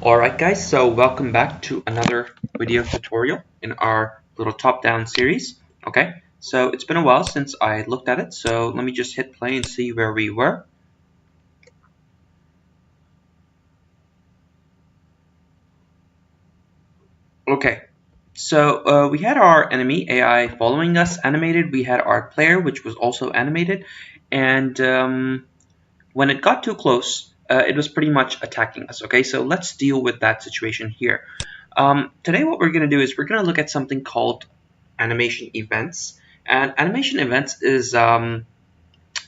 Alright guys, so welcome back to another video tutorial in our little top-down series. Okay, so it's been a while since I looked at it, so let me just hit play and see where we were. Okay, so we had our enemy AI following us animated, we had our player which was also animated, and when it got too close, it was pretty much attacking us. Okay, so let's deal with that situation here. Today what we're going to do is we're going to look at something called animation events. And animation events is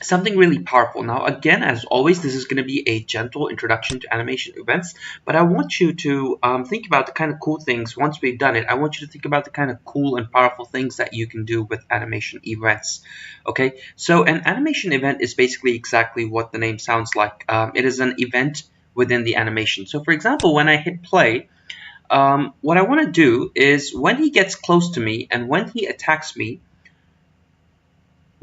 something really powerful. Now again, as always, this is going to be a gentle introduction to animation events, but I want you to think about the kind of cool things. Once we've done it, I want you to think about the kind of cool and powerful things that you can do with animation events. Okay, so an animation event is basically exactly what the name sounds like. It is an event within the animation. So for example, when I hit play, what I want to do is when he gets close to me and when he attacks me,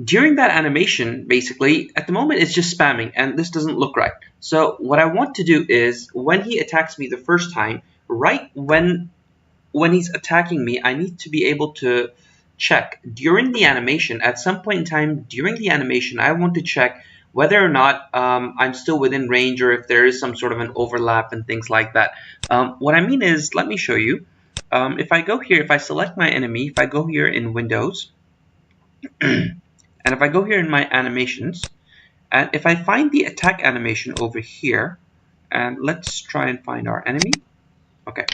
during that animation, basically, at the moment it's just spamming and this doesn't look right. So what I want to do is when he attacks me the first time, right when he's attacking me, I need to be able to check during the animation. At some point in time during the animation, I want to check whether or not I'm still within range or if there is some sort of an overlap and things like that. What I mean is, let me show you. If I go here, if I select my enemy, if I go here in Windows, and if I go here in my animations, and if I find the attack animation over here, and let's try and find our enemy. Okay,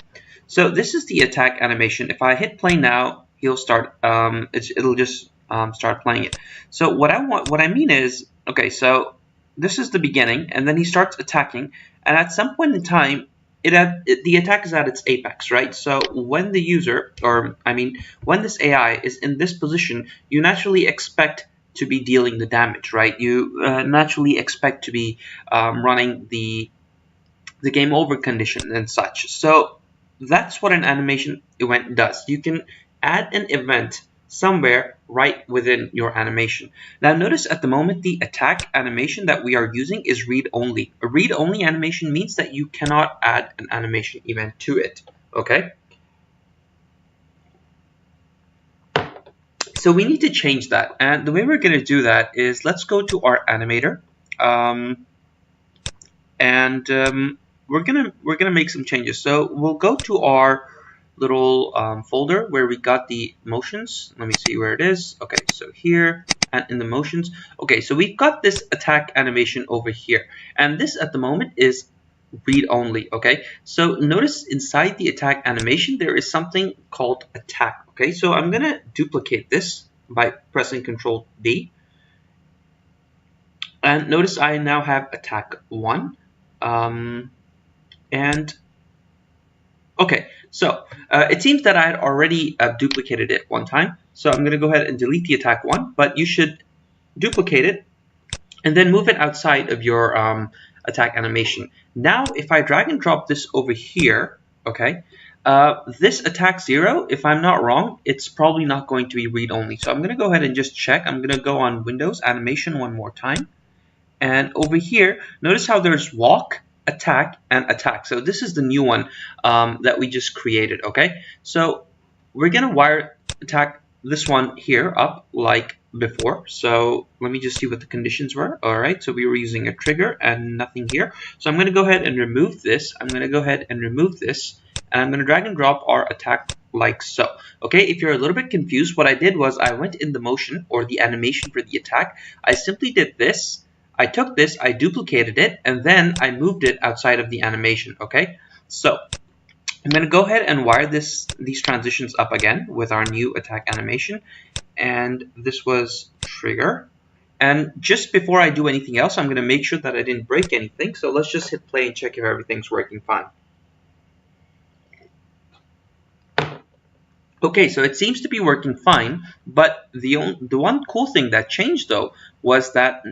so this is the attack animation. If I hit play now, he'll start. It'll just start playing it. So what I mean is, okay, so this is the beginning, and then he starts attacking, and at some point in time, the attack is at its apex, right? So when the user, or I mean, when this AI is in this position, you naturally expect to be dealing the damage, right? You naturally expect to be running the game over condition and such. So that's what an animation event does. You can add an event somewhere right within your animation. Now notice at the moment the attack animation that we are using is read-only. A read-only animation means that you cannot add an animation event to it. Okay? So we need to change that, and the way we're going to do that is let's go to our animator, we're gonna make some changes. So we'll go to our little folder where we got the motions. Let me see where it is. Okay, so here and in the motions. Okay, so we've got this attack animation over here, and this at the moment is read only. Okay, so notice inside the attack animation there is something called attack. Okay, so I'm gonna duplicate this by pressing Ctrl D, and notice I now have attack 1. And okay, so it seems that I had already duplicated it one time, so I'm going to go ahead and delete the attack 1, but you should duplicate it and then move it outside of your attack animation. Now if I drag and drop this over here, okay, this attack 0, if I'm not wrong, it's probably not going to be read-only. So I'm going to go ahead and just check. I'm going to go on Windows Animation one more time, and over here notice how there's walk, attack, and attack. So this is the new one that we just created. Okay, so we're gonna wire attack this one here up like before. So let me just see what the conditions were. All right, so we were using a trigger and nothing here, so I'm gonna go ahead and remove this. I'm gonna go ahead and remove this, and I'm gonna drag and drop our attack like so. Okay, if you're a little bit confused, what I did was I went in the motion or the animation for the attack. I simply did this. I took this, I duplicated it, and then I moved it outside of the animation. Okay, so I'm going to go ahead and wire these transitions up again with our new attack animation, and this was trigger. And just before I do anything else, I'm going to make sure that I didn't break anything. So let's just hit play and check if everything's working fine. Okay, so it seems to be working fine, but the one cool thing that changed though was that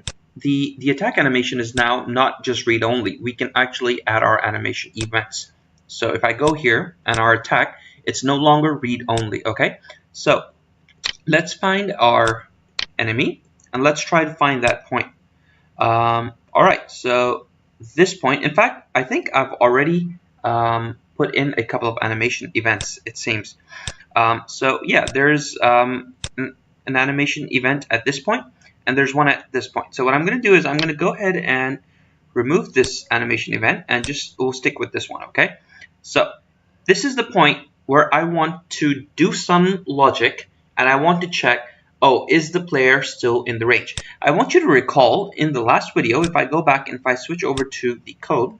the attack animation is now not just read-only. We can actually add our animation events. So if I go here and our attack, it's no longer read-only. Okay, so let's find our enemy and let's try to find that point. All right, so this point, in fact, I think I've already put in a couple of animation events, it seems. So yeah, there's an animation event at this point, and there's one at this point. So what I'm going to do is I'm going to go ahead and remove this animation event, and we'll stick with this one, okay? So this is the point where I want to do some logic, and I want to check, oh, is the player still in the range? I want you to recall in the last video, if I go back and if I switch over to the code,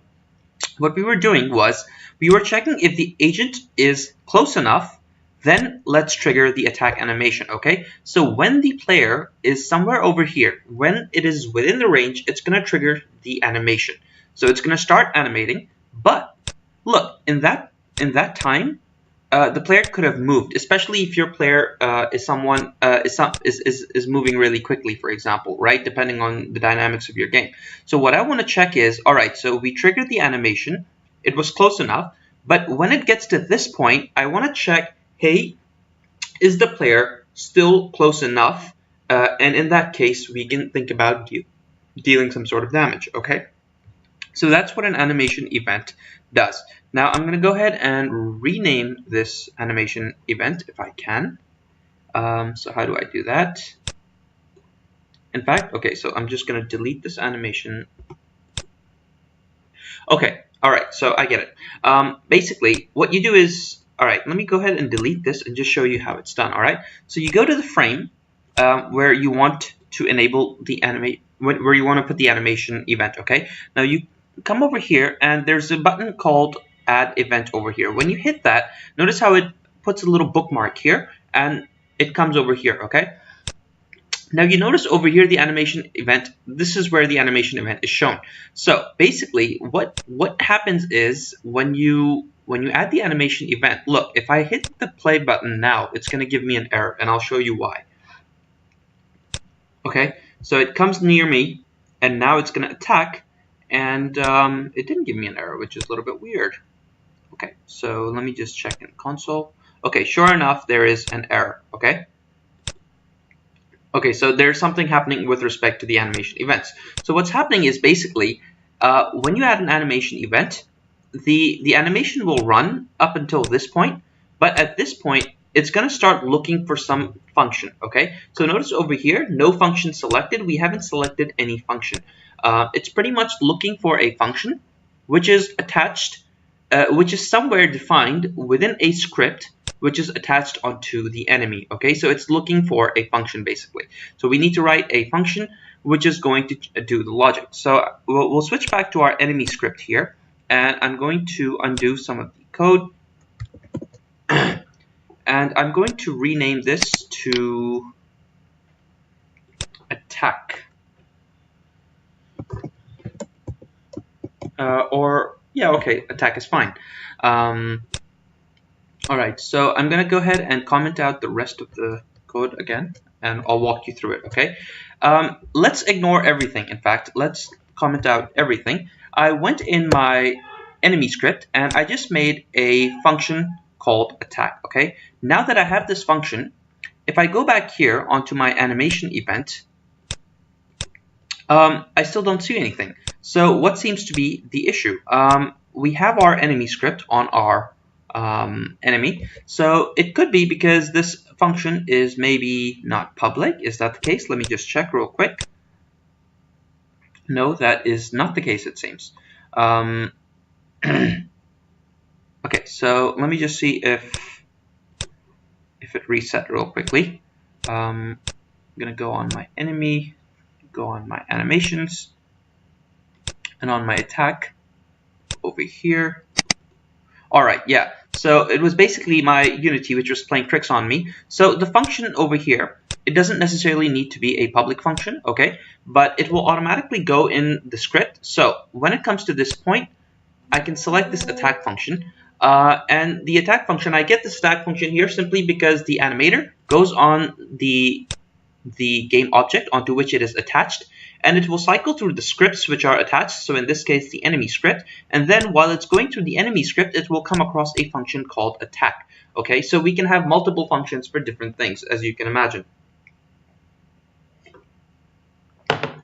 what we were doing was we were checking if the agent is close enough, then let's trigger the attack animation, okay? So when the player is somewhere over here, when it is within the range, it's going to trigger the animation. So it's going to start animating, but look, in that time, the player could have moved, especially if your player is moving really quickly, for example, right? Depending on the dynamics of your game. So what I want to check is, all right, so we triggered the animation, it was close enough, but when it gets to this point, I want to check, hey, is the player still close enough? And in that case, we can think about dealing some sort of damage, okay? So that's what an animation event does. Now I'm going to go ahead and rename this animation event if I can. So how do I do that? In fact, okay, so I'm just going to delete this animation. Okay, all right, so I get it. Basically, what you do is, all right, let me go ahead and delete this and just show you how it's done, all right? So you go to the frame where you want to enable the where you want to put the animation event, okay? Now you come over here and there's a button called Add Event over here. When you hit that, notice how it puts a little bookmark here and it comes over here, okay? Now you notice over here the animation event, this is where the animation event is shown. So basically what happens is when you add the animation event, look, if I hit the play button now, it's going to give me an error, and I'll show you why. Okay, so it comes near me, and now it's going to attack, and it didn't give me an error, which is a little bit weird. Okay, so let me just check in console. Okay, sure enough, there is an error, okay? Okay, so there's something happening with respect to the animation events. So what's happening is basically, when you add an animation event, the animation will run up until this point, but at this point, it's going to start looking for some function, okay? So notice over here, no function selected. We haven't selected any function. It's pretty much looking for a function which is attached, which is somewhere defined within a script which is attached onto the enemy, okay? So it's looking for a function, basically. So we need to write a function which is going to do the logic. So we'll switch back to our enemy script here, and I'm going to undo some of the code, and I'm going to rename this to attack. Yeah, okay, attack is fine. Alright, so I'm going to go ahead and comment out the rest of the code again, and I'll walk you through it, okay? Let's ignore everything, in fact. Let's comment out everything. I went in my enemy script, and I just made a function called attack, okay? Now that I have this function, if I go back here onto my animation event, I still don't see anything. So what seems to be the issue? We have our enemy script on our enemy, so it could be because this function is maybe not public. Is that the case? Let me just check real quick. No, that is not the case, it seems. Okay, so let me just see if it reset real quickly. I'm gonna go on my enemy, go on my animations, and on my attack over here. Alright, yeah, so it was basically my Unity which was playing tricks on me. So the function over here, it doesn't necessarily need to be a public function, okay? But it will automatically go in the script. So when it comes to this point, I can select this attack function. And the attack function, I get this attack function here simply because the animator goes on the game object onto which it is attached, and it will cycle through the scripts which are attached, so in this case the enemy script, and then while it's going through the enemy script, it will come across a function called attack. Okay, so we can have multiple functions for different things, as you can imagine.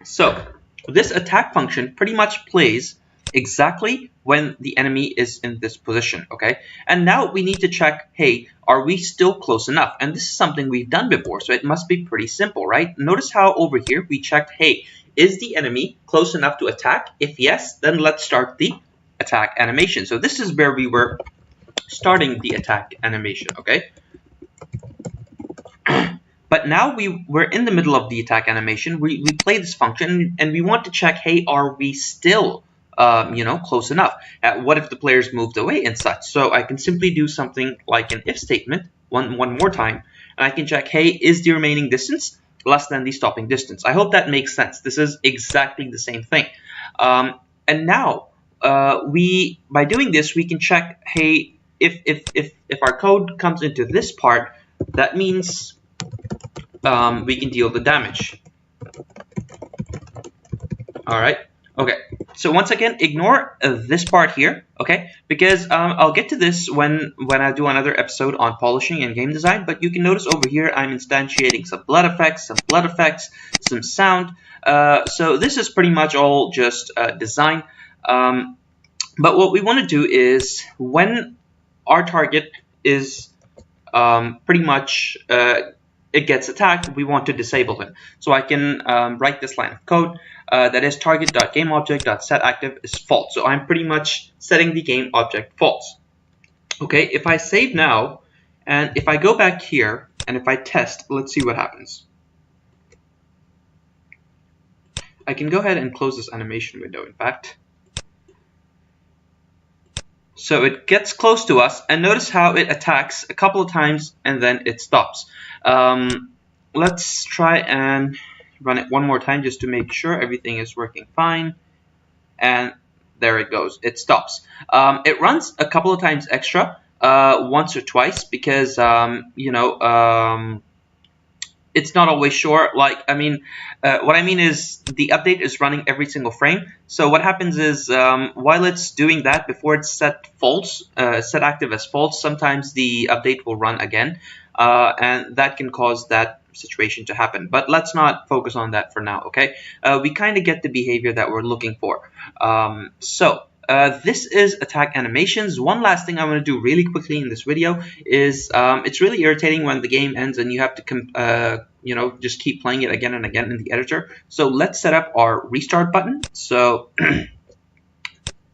So this attack function pretty much plays exactly when the enemy is in this position, okay? And now we need to check, hey, are we still close enough? And this is something we've done before, so it must be pretty simple, right? Notice how over here we checked, hey, is the enemy close enough to attack? If yes, then let's start the attack animation. So this is where we were starting the attack animation, okay? But now we're in the middle of the attack animation. We play this function and we want to check, hey, are we still close enough? What if the players moved away and such? So I can simply do something like an if statement one more time, and I can check, hey, is the remaining distance less than the stopping distance? I hope that makes sense. This is exactly the same thing. And now by doing this, we can check, hey, if our code comes into this part, that means we can deal the damage. All right. Okay. So once again, ignore this part here, okay? Because I'll get to this when I do another episode on polishing and game design. But you can notice over here, I'm instantiating some blood effects, some sound. So this is pretty much all just design. But what we want to do is when our target is pretty much it gets attacked, we want to disable him. So I can write this line of code that is target.gameObject.setActive is false. So I'm pretty much setting the game object false. Okay, if I save now, and if I go back here, and if I test, let's see what happens. I can go ahead and close this animation window, in fact. So it gets close to us, and notice how it attacks a couple of times and then it stops. Let's try and run it one more time just to make sure everything is working fine. And there it goes. It stops. It runs a couple of times extra, once or twice, because it's not always sure. Like, I mean, what I mean is the update is running every single frame. So what happens is while it's doing that, before it's set false, set active as false, sometimes the update will run again, and that can cause that situation to happen. But let's not focus on that for now, okay? We kind of get the behavior that we're looking for. This is attack animations. One last thing I want to do really quickly in this video is it's really irritating when the game ends and you have to just keep playing it again and again in the editor. So let's set up our restart button. So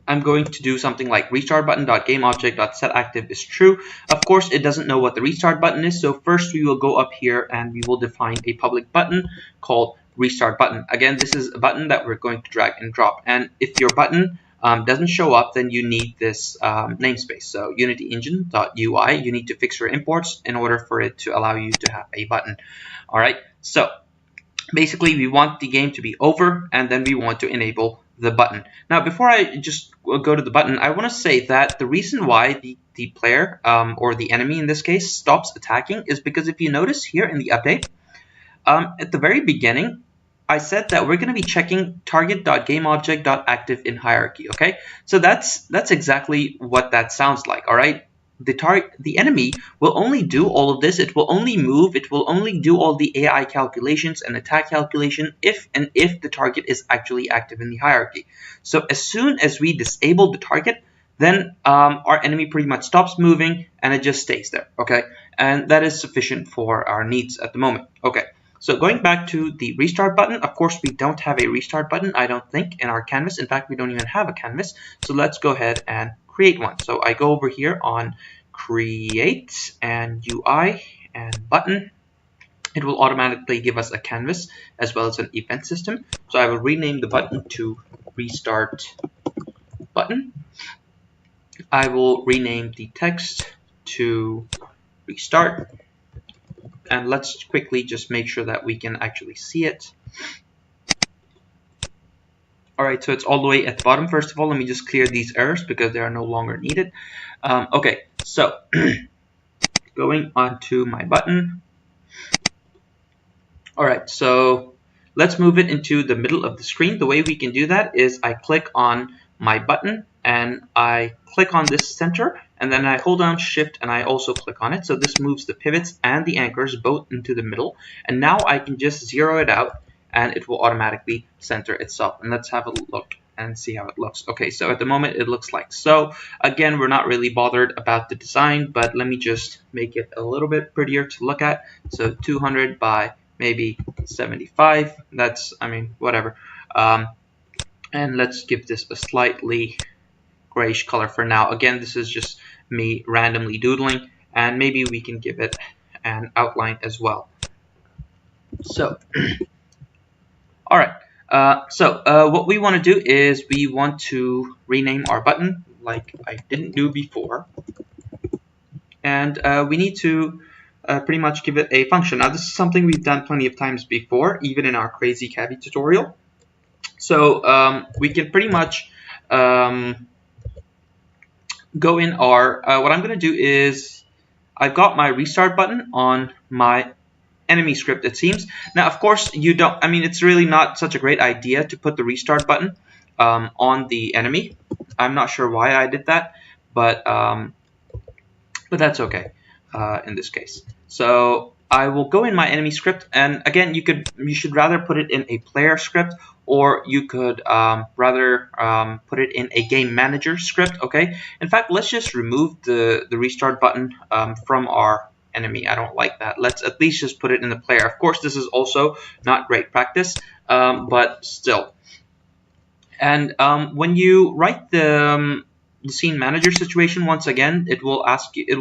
I'm going to do something like restart button.gameObject.setActive is true. Of course, it doesn't know what the restart button is. So first we will go up here and we will define a public button called restart button. Again, this is a button that we're going to drag and drop. And if your button doesn't show up, then you need this namespace. So unityengine.ui, you need to fix your imports in order for it to allow you to have a button. All right. So basically, we want the game to be over, and then we want to enable the button. Now, before I just go to the button, I want to say that the reason why the player or the enemy in this case stops attacking is because if you notice here in the update, at the very beginning, I said that we're going to be checking target.gameObject.active in hierarchy, okay? So that's exactly what that sounds like, all right? The enemy will only do all of this. It will only move. It will only do all the AI calculations and attack calculation if the target is actually active in the hierarchy. So as soon as we disable the target, then our enemy pretty much stops moving and it just stays there, okay? And that is sufficient for our needs at the moment, okay? So going back to the restart button, of course, we don't have a restart button, I don't think, in our canvas. In fact, we don't even have a canvas. So let's go ahead and create one. So I go over here on create and UI and button. It will automatically give us a canvas as well as an event system. So I will rename the button to restart button. I will rename the text to restart. And let's quickly just make sure that we can actually see it. Alright, so it's all the way at the bottom. First of all, let me just clear these errors because they are no longer needed. Okay, so going on to my button. Alright, so let's move it into the middle of the screen. The way we can do that is I click on my button and I click on this center, and then I hold down shift and I also click on it. So this moves the pivots and the anchors both into the middle. And now I can just zero it out and it will automatically center itself. And let's have a look and see how it looks. Okay, so at the moment it looks like so. Again, we're not really bothered about the design, but let me just make it a little bit prettier to look at. So 200 by maybe 75. That's, I mean, whatever. And let's give this a slightly grayish color for now. Again, this is just me randomly doodling, and maybe we can give it an outline as well. So, all right. What we want to do is we want to rename our button like I didn't do before, and we need to pretty much give it a function. Now, this is something we've done plenty of times before, even in our crazy Cavi tutorial. So we can pretty much go in our, what I'm going to do is I've got my restart button on my enemy script, it seems. Now, of course, you don't, I mean, it's really not such a great idea to put the restart button on the enemy. I'm not sure why I did that, but that's okay in this case. So I will go in my enemy script, and again, you should rather put it in a player script, or you could rather put it in a game manager script. Okay. In fact, let's just remove the restart button from our enemy. I don't like that. Let's at least just put it in the player. Of course, this is also not great practice, but still. And when you write the scene manager situation, once again, it will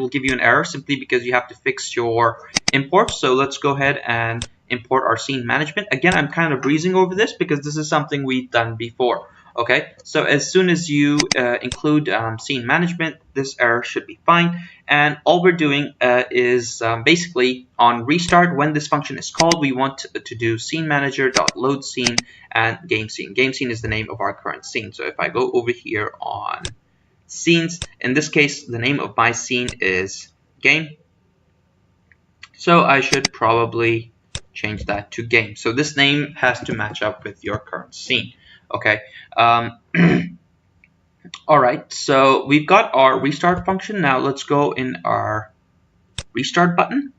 give you an error simply because you have to fix your imports. So let's go ahead and import our scene management. Again, I'm kind of breezing over this because this is something we've done before. Okay, so as soon as you include scene management, this error should be fine. And all we're doing is basically on restart, when this function is called, we want to do scene manager.load scene and game scene. Game scene is the name of our current scene. So if I go over here on scenes, in this case, the name of my scene is game. So I should probably change that to game. So this name has to match up with your current scene. Okay. All right. So we've got our restart function. Now let's go in our restart button.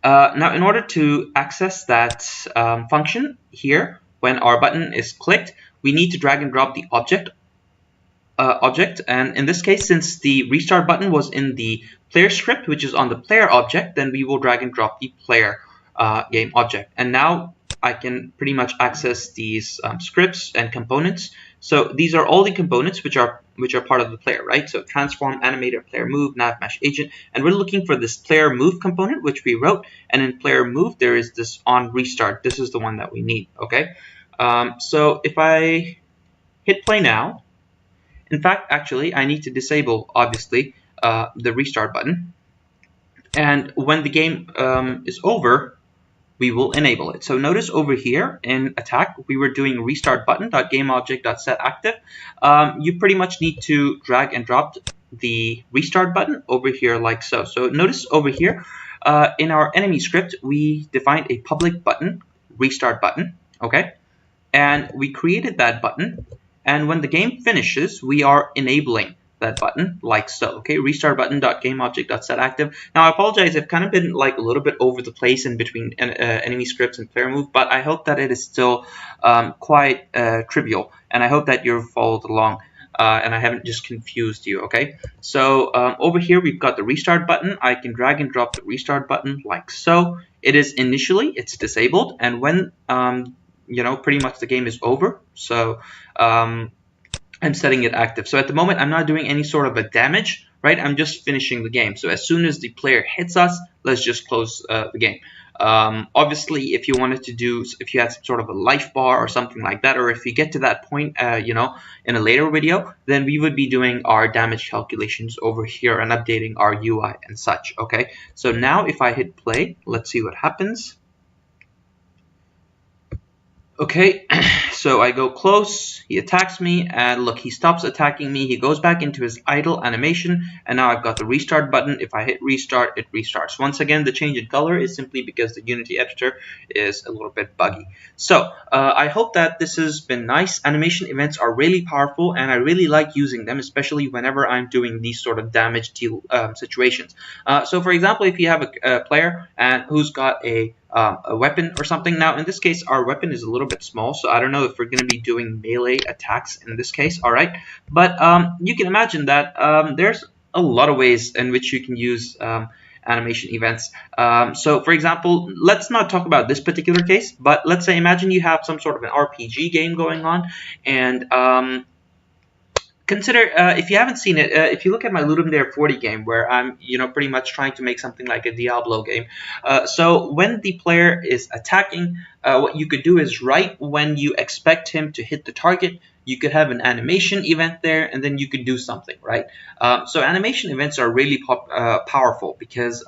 Now, in order to access that function here, when our button is clicked, we need to drag and drop the object. And in this case, since the restart button was in the player script, which is on the player object, then we will drag and drop the player game object. And now I can pretty much access these scripts and components. So these are all the components which are part of the player, right? So transform, animator, player move, nav, mesh, agent, and we're looking for this player move component which we wrote. And in player move, there is this on restart. This is the one that we need. Okay. So if I hit play now, in fact, actually, I need to disable obviously the restart button. And when the game is over, we will enable it. So notice over here in attack, we were doing restart button.gameObject.setActive. You pretty much need to drag and drop the restart button over here like so. So notice over here in our enemy script, we defined a public button, restart button, okay? And we created that button. And when the game finishes, we are enabling that button like so. Okay, restart button.gameObject.setActive. Now I apologize, I've kind of been like a little bit over the place in between enemy scripts and player move, but I hope that it is still quite trivial, and I hope that you've followed along and I haven't just confused you. Okay, so over here we've got the restart button. I can drag and drop the restart button like so. It is initially, it's disabled, and when you know, pretty much the game is over, so I'm setting it active. So at the moment, I'm not doing any sort of a damage, right? I'm just finishing the game. So as soon as the player hits us, let's just close the game. Obviously, if you wanted to do, if you had some sort of a life bar or something like that, or if you get to that point, you know, in a later video, then we would be doing our damage calculations over here and updating our UI and such, okay? So now if I hit play, let's see what happens. Okay, so I go close, he attacks me, and look, he stops attacking me, he goes back into his idle animation, and now I've got the restart button. If I hit restart, it restarts. Once again, the change in color is simply because the Unity editor is a little bit buggy. So, I hope that this has been nice. Animation events are really powerful, and I really like using them, especially whenever I'm doing these sort of damage deal situations. So, for example, if you have a player and who's got a weapon or something. Now, in this case, our weapon is a little bit small, so I don't know if we're going to be doing melee attacks in this case, all right? But you can imagine that there's a lot of ways in which you can use animation events. So for example, let's not talk about this particular case, but let's say imagine you have some sort of an RPG game going on, and consider, if you haven't seen it, if you look at my Ludum Dare 40 game, where I'm, pretty much trying to make something like a Diablo game. So when the player is attacking, what you could do is right when you expect him to hit the target, you could have an animation event there, and then you could do something, right? So animation events are really powerful because,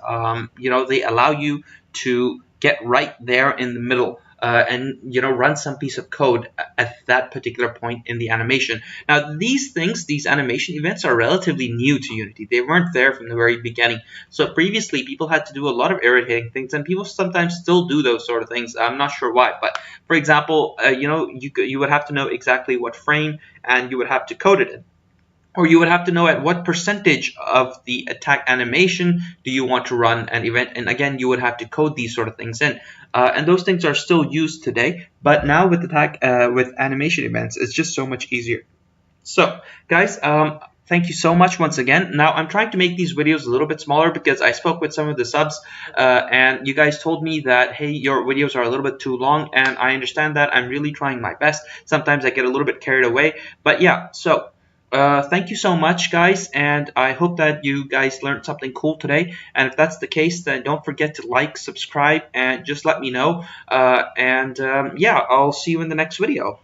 they allow you to get right there in the middle. And run some piece of code at that particular point in the animation. Now these animation events are relatively new to Unity. They weren't there from the very beginning. So previously people had to do a lot of irritating things, and people sometimes still do those sort of things. I'm not sure why, but for example, you would have to know exactly what frame, and you would have to code it in. Or you would have to know at what percentage of the attack animation do you want to run an event. And again, you would have to code these sort of things in. And those things are still used today. But now with with animation events, it's just so much easier. So, guys, thank you so much once again. Now, I'm trying to make these videos a little bit smaller because I spoke with some of the subs. And you guys told me that, hey, your videos are a little bit too long. And I understand that. I'm really trying my best. Sometimes I get a little bit carried away. But yeah, so... thank you so much, guys, and I hope that you guys learned something cool today. And if that's the case, then don't forget to like, subscribe, and just let me know. Yeah, I'll see you in the next video.